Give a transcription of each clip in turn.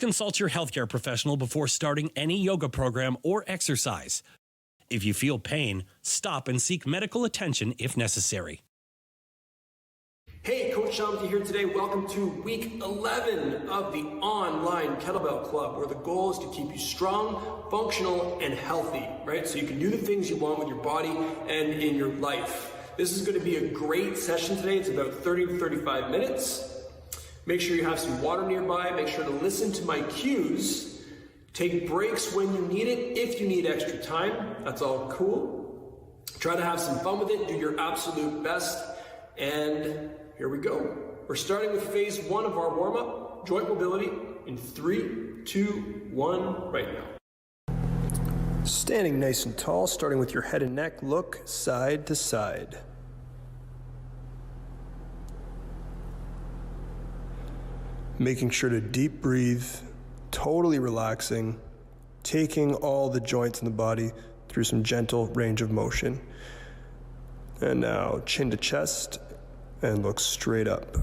Consult your healthcare professional before starting any yoga program or exercise. If you feel pain, stop and seek medical attention if necessary. Hey, Coach Sean here today. Welcome to week 11 of the online Kettlebell Club, where the goal is to keep you strong, functional, and healthy, right? So you can do the things you want with your body and in your life. This is going to be a great session today. It's about 30 to 35 minutes. Make sure you have some water nearby. Make sure to listen to my cues. Take breaks when you need it, if you need extra time. That's all cool. Try to have some fun with it. Do your absolute best. And here we go. We're starting with phase 1 of our warm-up, joint mobility, in 3, 2, 1, right now. Standing nice and tall, starting with your head and neck, look side to side. Making sure to deep breathe, totally relaxing, taking all the joints in the body through some gentle range of motion. And now chin to chest and look straight up.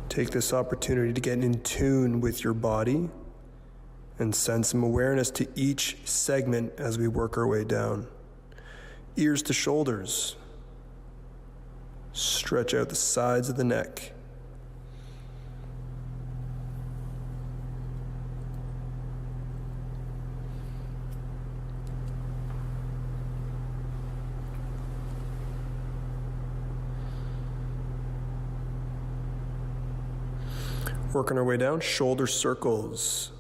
Take this opportunity to get in tune with your body and send some awareness to each segment as we work our way down. Ears to shoulders. Stretch out the sides of the neck. Working our way down, shoulder circles.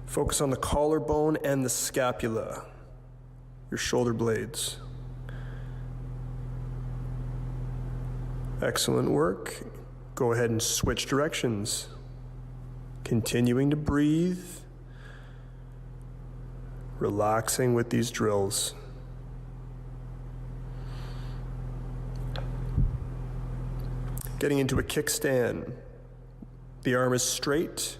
Focus on the collarbone and the scapula, your shoulder blades. Excellent work. Go ahead and switch directions. Continuing to breathe, relaxing with these drills. Getting into a kickstand. The arm is straight.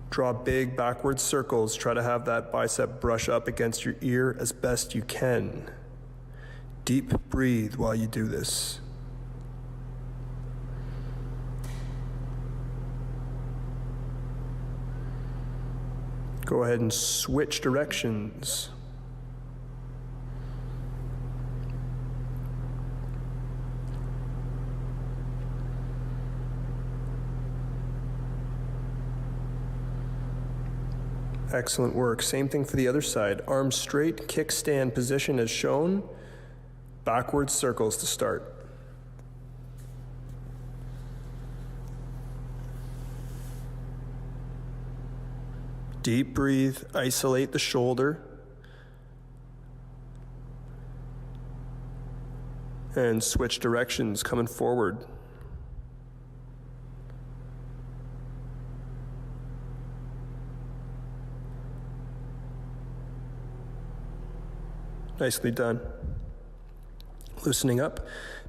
Draw big backward circles. Try to have that bicep brush up against your ear as best you can. Deep breathe while you do this. Go ahead and switch directions. Excellent work. Same thing for the other side. Arms straight, kickstand position as shown. Backward circles to start. Deep breathe, isolate the shoulder. And switch directions, coming forward. Nicely done. Loosening up,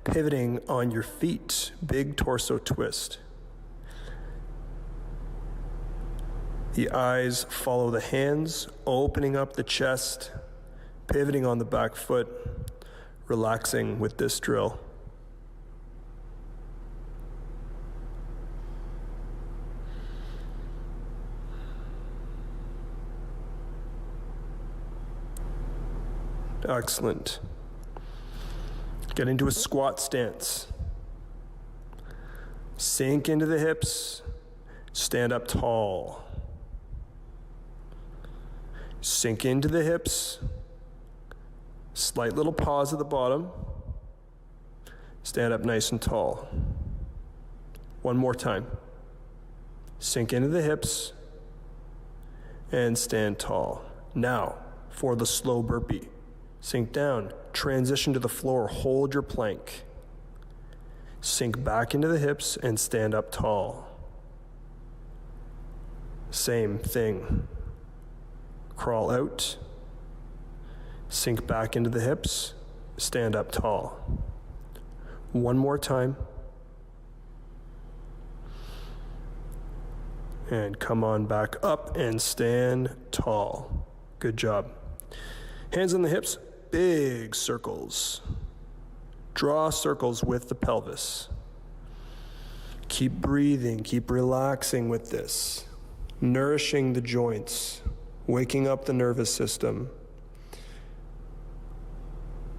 pivoting on your feet, big torso twist. The eyes follow the hands, opening up the chest, pivoting on the back foot, relaxing with this drill. Excellent. Get into a squat stance. Sink into the hips. Stand up tall. Sink into the hips. Slight little pause at the bottom. Stand up nice and tall. One more time. Sink into the hips and stand tall. Now, for the slow burpee. Sink down, transition to the floor, hold your plank. Sink back into the hips and stand up tall. Same thing. Crawl out, sink back into the hips, stand up tall. One more time. And come on back up and stand tall. Good job. Hands on the hips, big circles. Draw circles with the pelvis. Keep breathing, keep relaxing with this. Nourishing the joints, waking up the nervous system.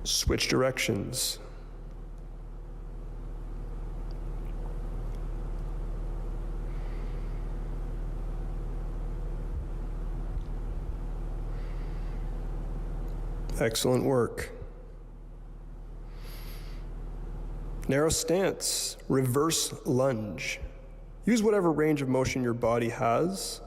Switch directions. Excellent work. Narrow stance, reverse lunge. Use whatever range of motion your body has.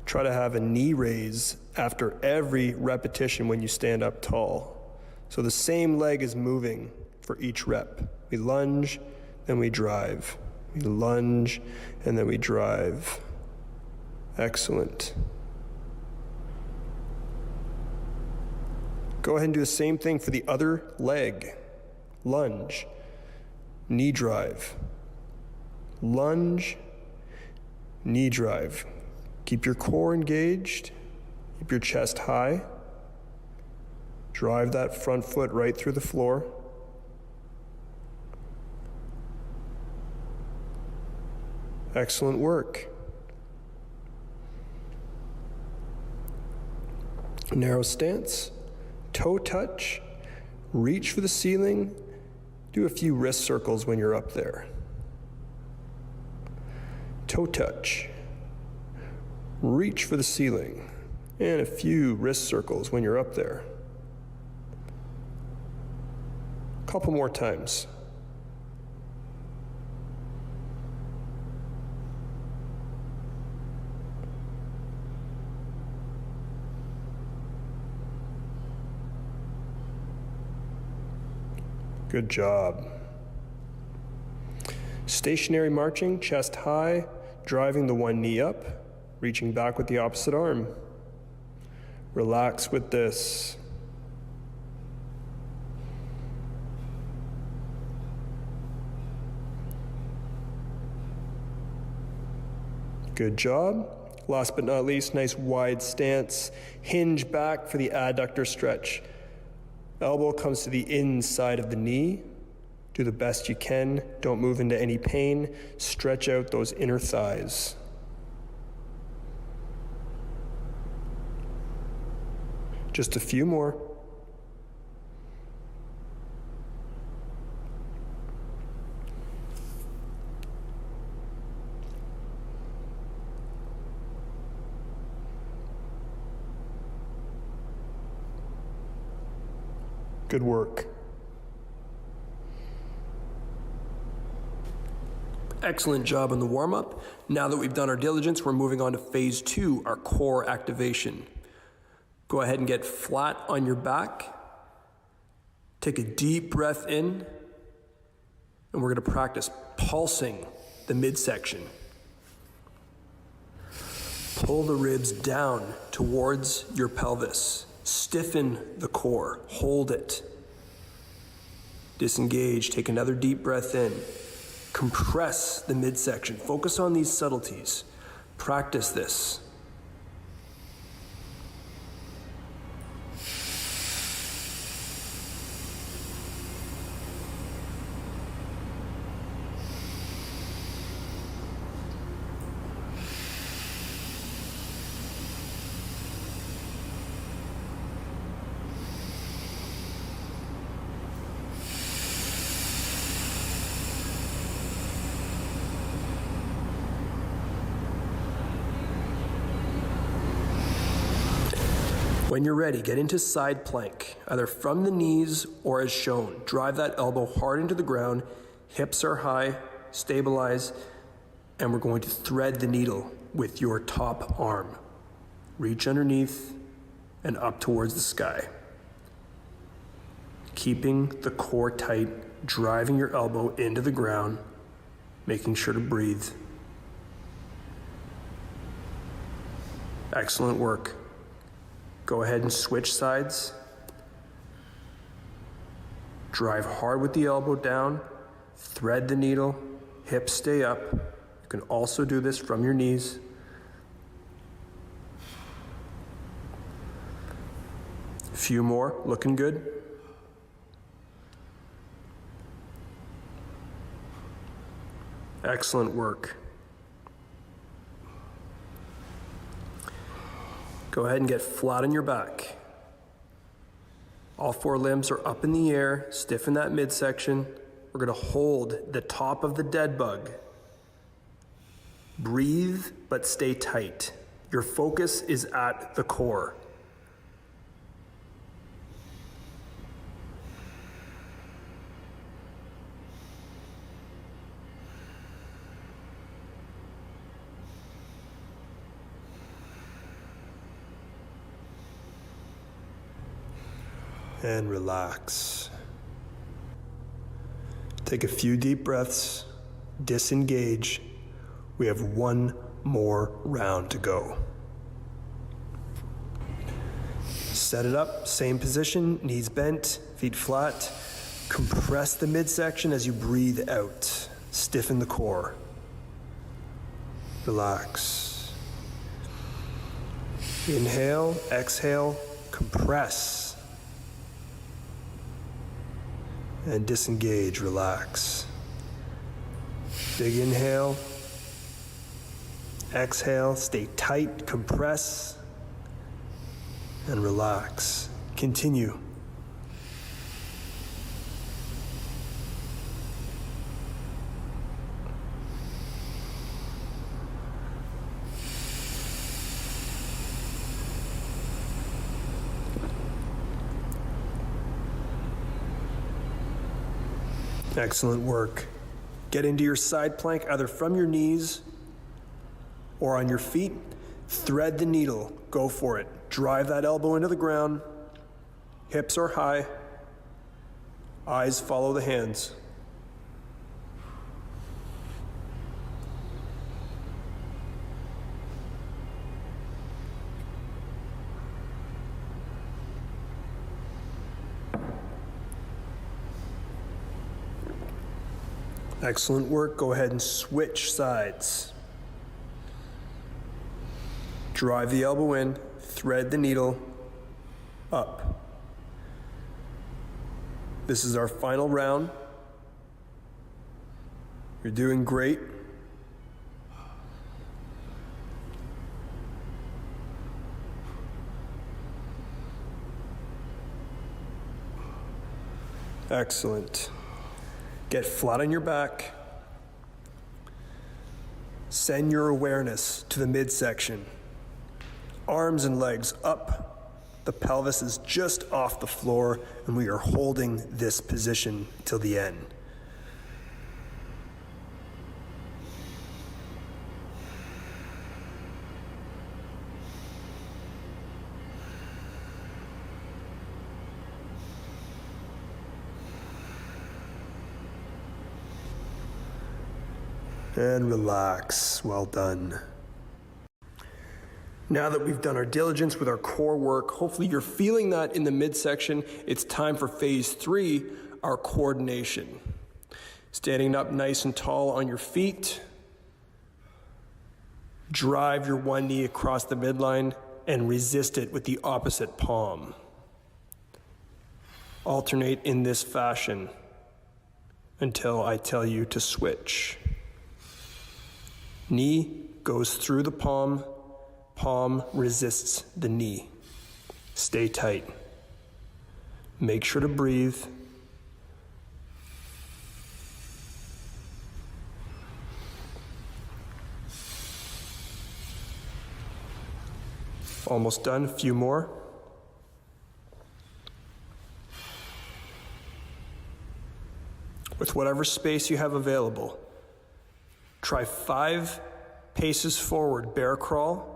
Try to have a knee raise after every repetition when you stand up tall. So the same leg is moving for each rep. We lunge, then we drive. We lunge, and then we drive. Excellent. Go ahead and do the same thing for the other leg. Lunge, knee drive. Lunge, knee drive. Keep your core engaged. Keep your chest high. Drive that front foot right through the floor. Excellent work. Narrow stance. Toe touch, reach for the ceiling, do a few wrist circles when you're up there. Toe touch, reach for the ceiling, and a few wrist circles when you're up there. A couple more times. Good job. Stationary marching, chest high, driving the one knee up, reaching back with the opposite arm. Relax with this. Good job. Last but not least, nice wide stance. Hinge back for the adductor stretch. Elbow comes to the inside of the knee. Do the best you can. Don't move into any pain. Stretch out those inner thighs. Just a few more. Good work. Excellent job on the warm-up. Now that we've done our diligence, we're moving on to phase 2, our core activation. Go ahead and get flat on your back. Take a deep breath in, and we're going to practice pulsing the midsection. Pull the ribs down towards your pelvis. Stiffen the core, hold it. Disengage, take another deep breath in. Compress the midsection, focus on these subtleties. Practice this. When you're ready, get into side plank, either from the knees or as shown. Drive that elbow hard into the ground, hips are high, stabilize, and we're going to thread the needle with your top arm. Reach underneath and up towards the sky. Keeping the core tight, driving your elbow into the ground, making sure to breathe. Excellent work. Go ahead and switch sides. Drive hard with the elbow down, thread the needle, hips stay up. You can also do this from your knees. A few more, looking good. Excellent work. Go ahead and get flat on your back. All four limbs are up in the air, stiffen that midsection. We're gonna hold the top of the dead bug. Breathe, but stay tight. Your focus is at the core. And relax. Take a few deep breaths, disengage. We have one more round to go. Set it up, same position, knees bent, feet flat. Compress the midsection as you breathe out. Stiffen the core. Relax. Inhale, exhale, compress. And disengage, relax. Big inhale. Exhale, stay tight, compress, and relax. Continue. Excellent work. Get into your side plank either from your knees or on your feet. Thread the needle. Go for it. Drive that elbow into the ground. Hips are high. Eyes follow the hands. Excellent work. Go ahead and switch sides. Drive the elbow in, thread the needle, up. This is our final round. You're doing great. Excellent. Get flat on your back. Send your awareness to the midsection. Arms and legs up. The pelvis is just off the floor, and we are holding this position till the end. And relax. Well done. Now that we've done our diligence with our core work, hopefully you're feeling that in the midsection. It's time for phase 3, our coordination. Standing up nice and tall on your feet. Drive your one knee across the midline and resist it with the opposite palm. Alternate in this fashion until I tell you to switch. Knee goes through the palm, palm resists the knee. Stay tight. Make sure to breathe. Almost done, a few more. With whatever space you have available, try 5 paces forward, bear crawl,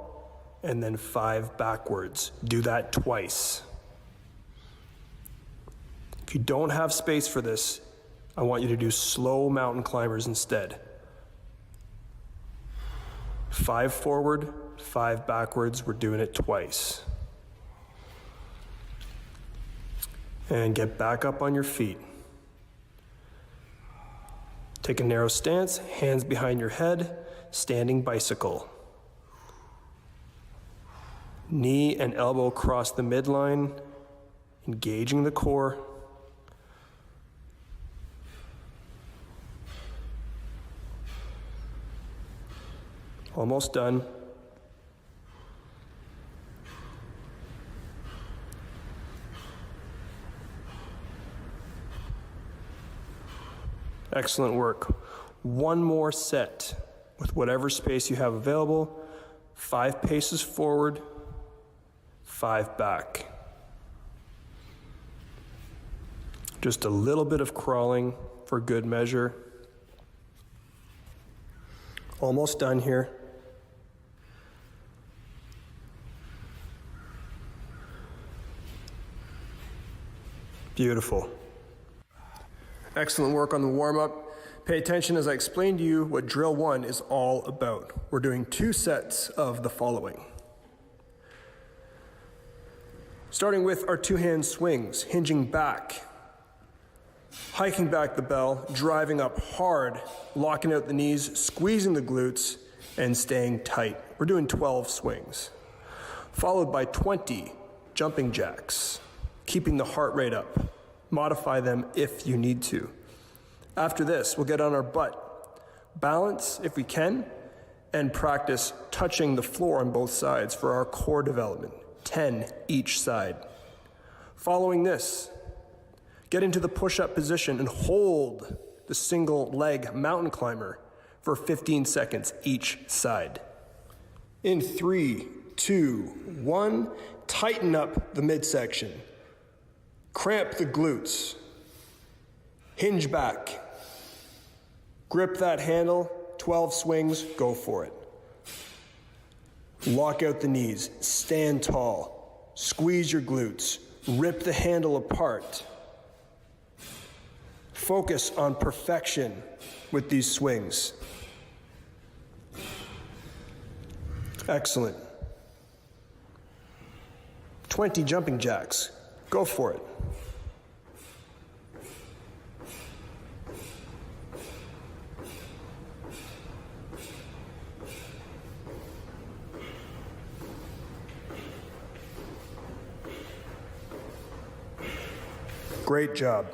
and then 5 backwards. Do that twice. If you don't have space for this, I want you to do slow mountain climbers instead. 5 forward, 5 backwards. We're doing it twice. And get back up on your feet. Take a narrow stance, hands behind your head, standing bicycle. Knee and elbow cross the midline, engaging the core. Almost done. Excellent work. One more set with whatever space you have available. 5 paces forward, 5 back. Just a little bit of crawling for good measure. Almost done here. Beautiful. Excellent work on the warm-up. Pay attention as I explain to you what drill 1 is all about. We're doing 2 sets of the following. Starting with our 2-hand swings, hinging back, hiking back the bell, driving up hard, locking out the knees, squeezing the glutes, and staying tight. We're doing 12 swings. Followed by 20 jumping jacks, keeping the heart rate up. Modify them if you need to. After this, we'll get on our butt, balance if we can, and practice touching the floor on both sides for our core development, 10 each side. Following this, get into the push-up position and hold the single leg mountain climber for 15 seconds each side. In 3, 2, 1, tighten up the midsection. Cramp the glutes. Hinge back. Grip that handle, 12 swings, go for it. Lock out the knees, stand tall, squeeze your glutes, rip the handle apart. Focus on perfection with these swings. Excellent. 20 jumping jacks, go for it. Great job.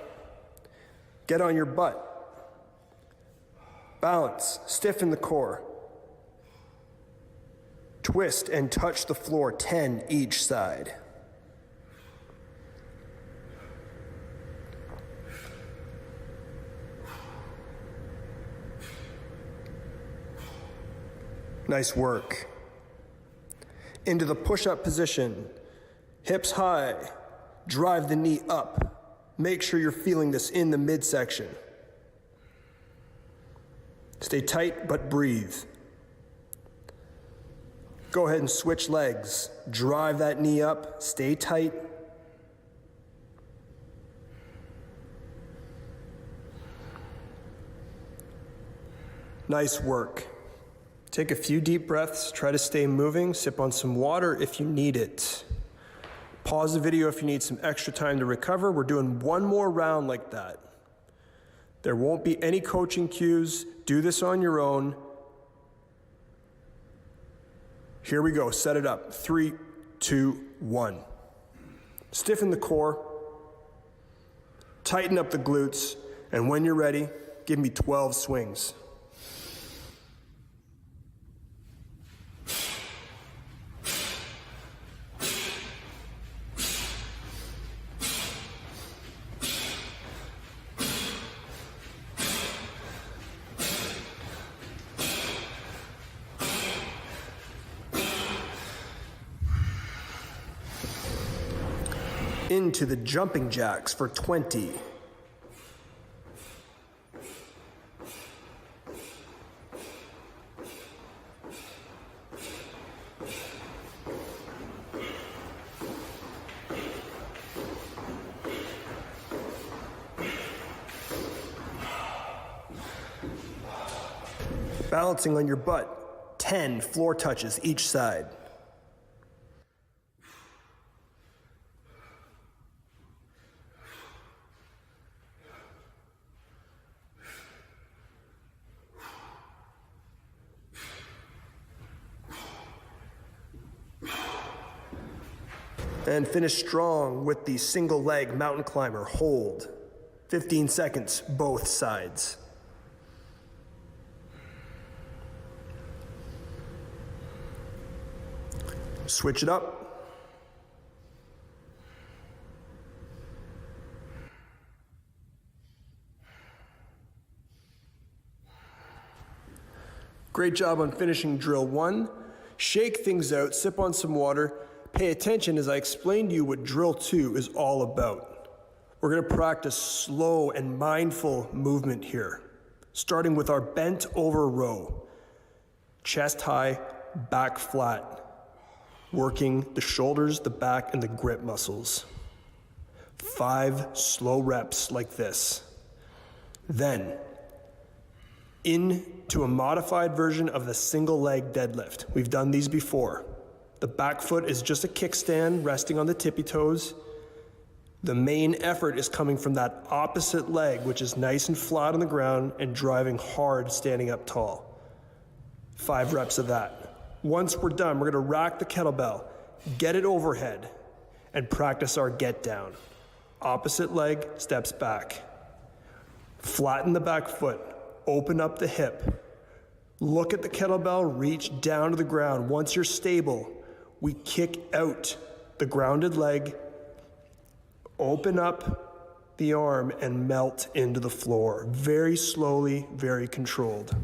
Get on your butt. Balance, stiffen the core. Twist and touch the floor, 10 each side. Nice work. Into the push-up position. Hips high. Drive the knee up. Make sure you're feeling this in the midsection. Stay tight, but breathe. Go ahead and switch legs. Drive that knee up. Stay tight. Nice work. Take a few deep breaths. Try to stay moving. Sip on some water if you need it. Pause the video if you need some extra time to recover. We're doing one more round like that. There won't be any coaching cues. Do this on your own. Here we go. Set it up. 3, 2, 1. Stiffen the core. Tighten up the glutes. And when you're ready, give me 12 swings. Into the jumping jacks for 20. Balancing on your butt, 10 floor touches each side. And finish strong with the single leg mountain climber. Hold. 15 seconds, both sides. Switch it up. Great job on finishing drill 1. Shake things out, sip on some water. Pay attention as I explain to you what drill 2 is all about. We're going to practice slow and mindful movement here, starting with our bent over row. Chest high, back flat, working the shoulders, the back, and the grip muscles. 5 slow reps like this. Then, into a modified version of the single leg deadlift. We've done these before. The back foot is just a kickstand resting on the tippy toes. The main effort is coming from that opposite leg, which is nice and flat on the ground and driving hard standing up tall. 5 reps of that. Once we're done, we're going to rack the kettlebell, get it overhead, and practice our get down. Opposite leg steps back. Flatten the back foot. Open up the hip. Look at the kettlebell, reach down to the ground. Once you're stable, we kick out the grounded leg, open up the arm, and melt into the floor. Very slowly, very controlled.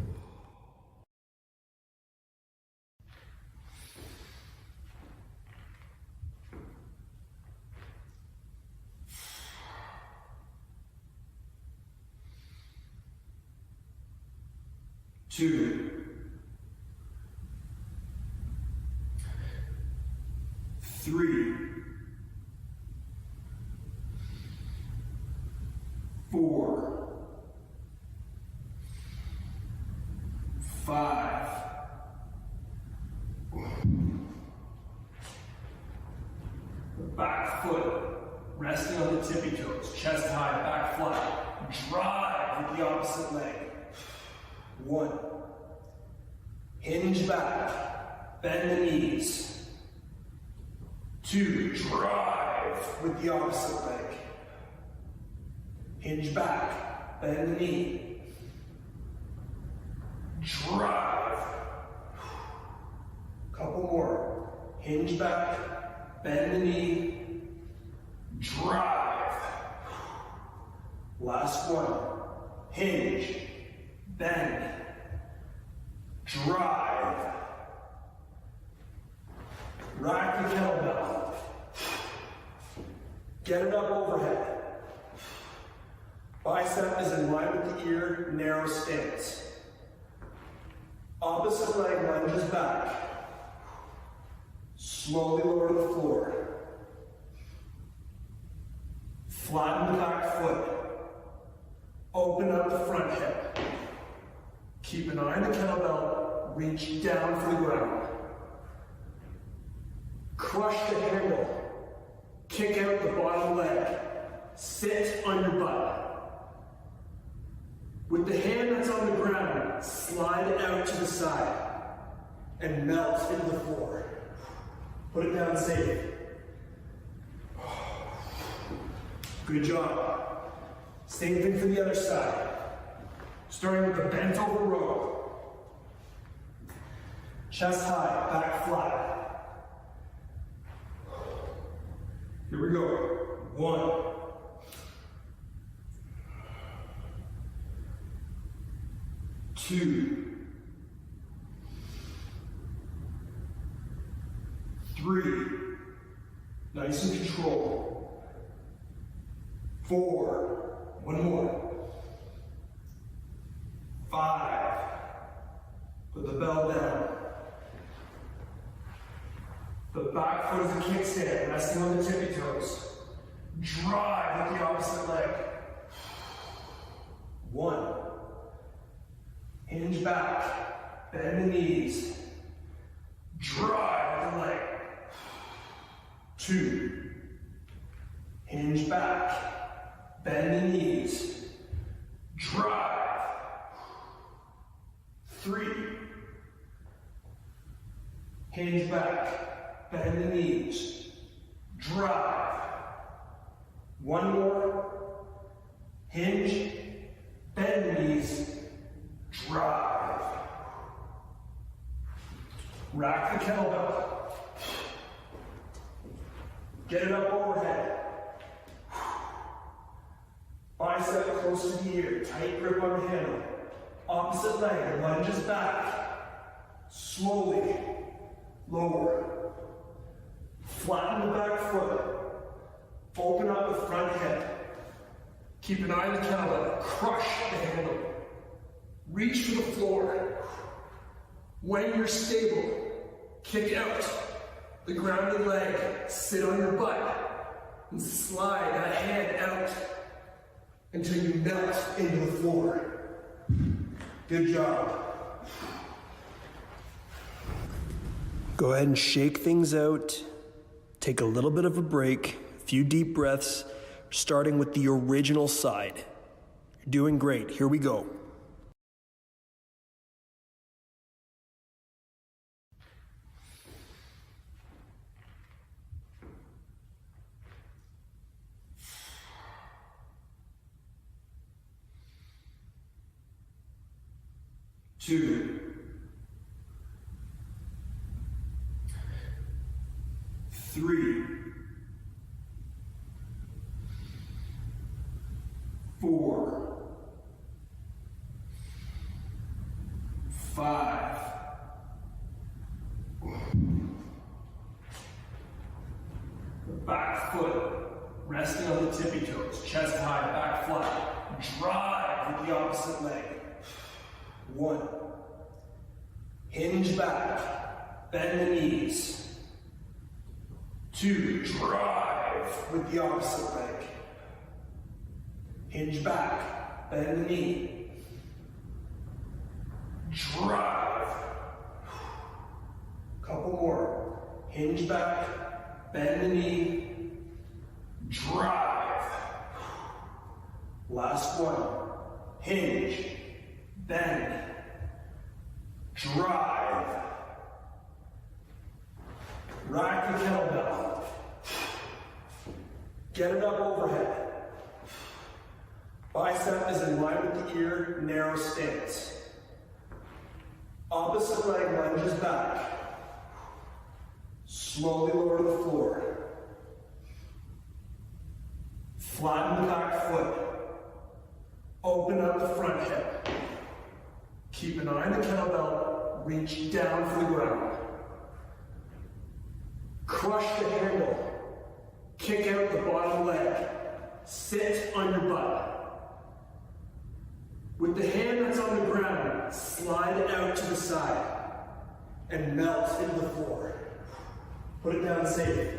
Two, 3, 4, 5, 6. The back foot resting on the tippy toes, chest high, back flat. Drive with the opposite leg. 1. Hinge back, bend the knees. 2. Drive with the opposite leg. Hinge back, bend the knee. Drive. Couple more. Hinge back, bend the knee. Drive. Last one. Hinge, bend, drive. Rack the kettlebell. Get it up overhead. Bicep is in line with the ear, narrow stance. Opposite leg lunges back. Slowly lower to the floor. Flatten the back foot. Open up the front hip. Keep an eye on the kettlebell. Reach down for the ground. Crush the handle. Kick out the bottom leg. Sit on your butt. With the hand that's on the ground, slide it out to the side and melt into the floor. Put it down safe. Good job. Same thing for the other side. Starting with the bent over row. Chest high, back flat. Here we go. 1. 2. 3. Nice and controlled. 4. One more. 5. Put the bell down. The back foot is a kickstand, resting on the tippy toes. Drive with the opposite leg. 1. Hinge back. Bend the knees. Drive with the leg. 2. Hinge back. Bend the knees. Drive. 3. Hinge back. Bend the knees. drive. One more, hinge, bend the knees, drive. Rack the kettlebell. Get it up overhead. Bicep close to the ear, tight grip on the handle. Opposite leg, lunges back. Slowly lower. Flatten the back foot. Open up the front hip. Keep an eye on the kettlebell. Crush the handle. Reach for the floor. When you're stable, kick out the grounded leg. Sit on your butt and slide that hand out until you melt into the floor. Good job. Go ahead and shake things out. Take a little bit of a break, a few deep breaths, starting with the original side. You're doing great. Here we go. Two, 3, 4, 5, 6. The back foot resting on the tippy toes, chest high, back flat. Drive with the opposite leg. 1. Hinge back, bend the knees. 2. Drive with the opposite leg. Hinge back, bend the knee. Drive. Couple more. Hinge back, bend the knee. Drive. Last one. Hinge, bend, drive. Rack the kettlebell. Get it up overhead. Bicep is in line with the ear, narrow stance. Opposite leg lunges back. Slowly lower to the floor. Flatten the back foot. Open up the front hip. Keep an eye on the kettlebell. Reach down for the ground. Crush the handle. Kick out the bottom leg. Sit on your butt. With the hand that's on the ground, slide it out to the side and melt into the floor. Put it down safe.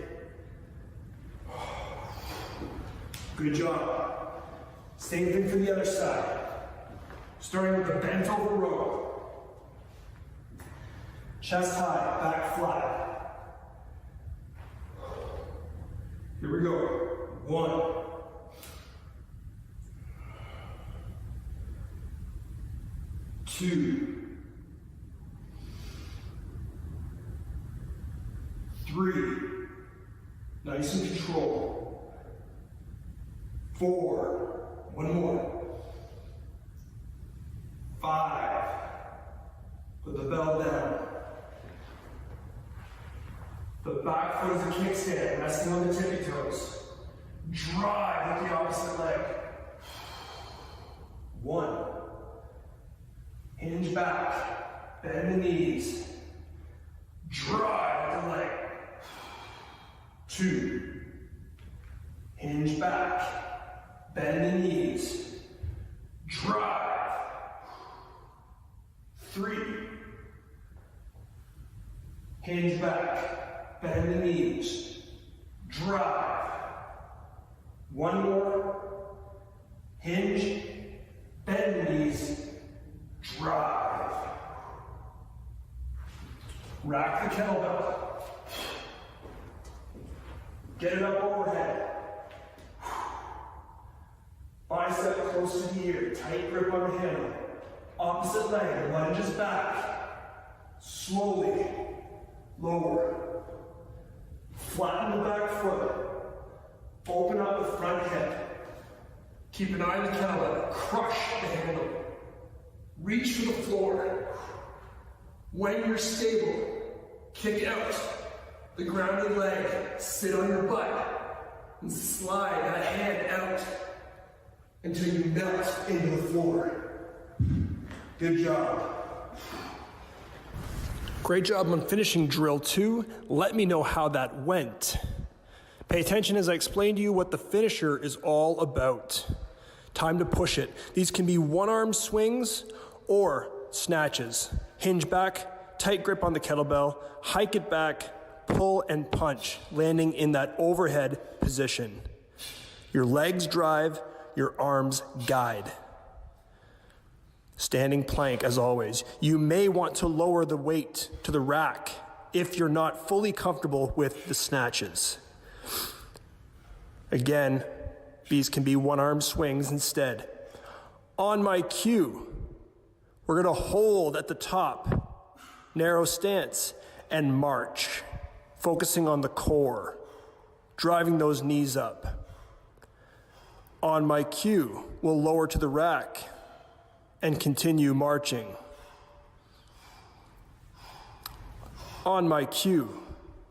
Good job. Same thing for the other side. Starting with the bent over row. Chest high, back flat. Here we go. 1. 2. 3. Nice and control. 4. One more. 5. Put the bell down. The back foot is a kickstand, resting on the tippy toes. Drive with the opposite leg. 1. Hinge back, bend the knees. Drive with the leg. 2. Hinge back, bend the knees. Drive. 3. Hinge back, bend the knees. Drive. 1 more. Hinge, bend the knees. Drive. Rack the kettlebell. Get it up overhead. Bicep close to the ear, tight grip on the handle. Opposite leg, lunges back. Slowly lower. flatten the back foot. Open up the front hip. Keep an eye on the kettlebell. Crush the handle. Reach for the floor. When you're stable, kick out the grounded leg. Sit on your butt and slide that hand out until you melt into the floor. Good job. Great job on finishing drill 2. Let me know how that went. Pay attention as I explain to you what the finisher is all about. Time to push it. These can be one-arm swings or snatches. Hinge back, tight grip on the kettlebell, hike it back, pull and punch, landing in that overhead position. Your legs drive, your arms guide. Standing plank as always. You may want to lower the weight to the rack if you're not fully comfortable with the snatches. Again, these can be one-arm swings instead. On my cue, we're gonna hold at the top, narrow stance, and march, focusing on the core, driving those knees up. On my cue, we'll lower to the rack and continue marching. On my cue,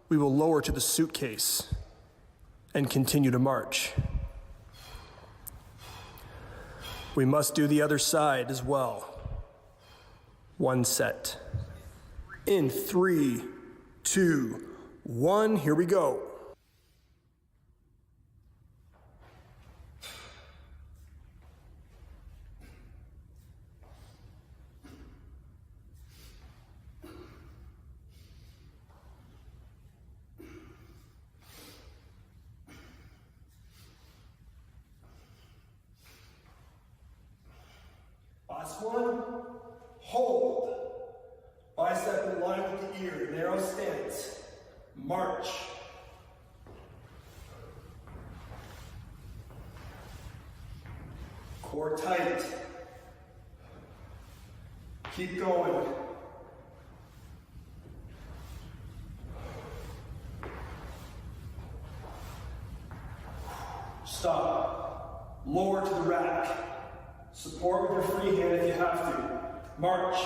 we will lower to the suitcase and continue to march. We must do the other side as well. One set. In 3, 2, 1, here we go. Last one, hold. Bicep in line with the ear, narrow stance. March. Core tight. Keep going. Stop. Lower to the rack. Support with your free hand if you have to. March.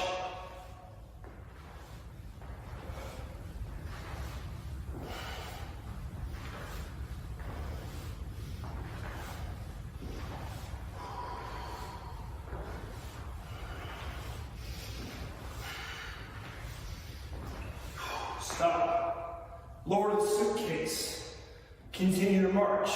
Stop. Lower the suitcase. Continue to march.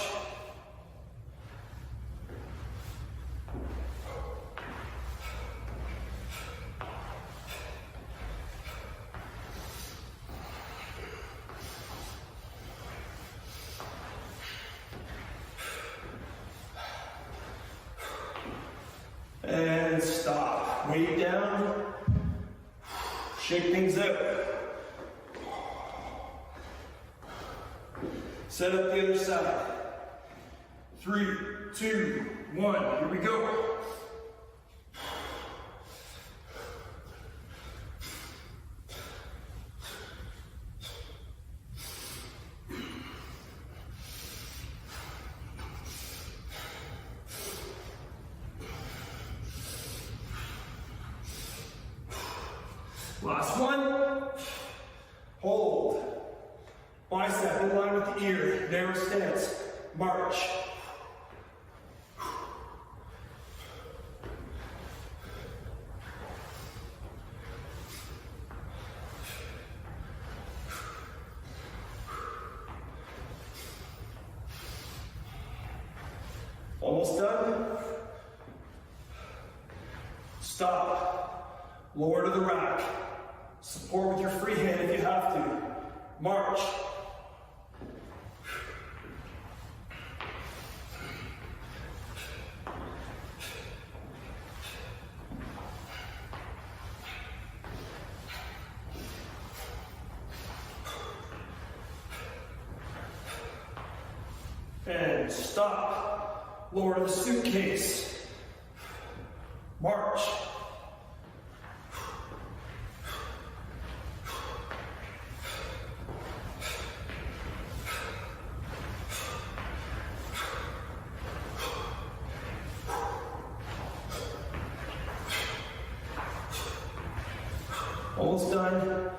And stop. Weight down. Shake things out. Set up the other side. 3, 2, 1. Here we go. Last one. Hold. Bicep in line with the ear. Narrow stance. March. Almost done. Stop. Lower to the rack. Support with your free hand if you have to. March. And stop. Lower to the suitcase. March. almost done.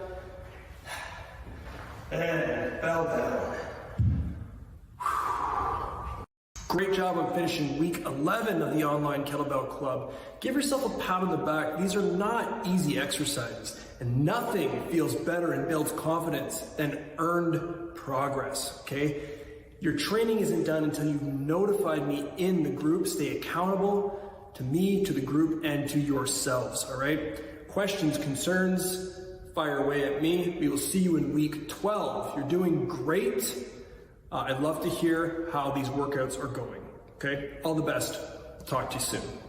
And bell down. Great job on finishing week 11 of the online kettlebell club. Give yourself a pat on the back. These are not easy exercises, and nothing feels better and builds confidence than earned progress, okay? Your training isn't done until you've notified me in the group. Stay accountable to me, to the group, and to yourselves, all right? Questions, concerns, fire away at me. We will see you in week 12. You're doing great. I'd love to hear how these workouts are going, okay? All the best. Talk to you soon.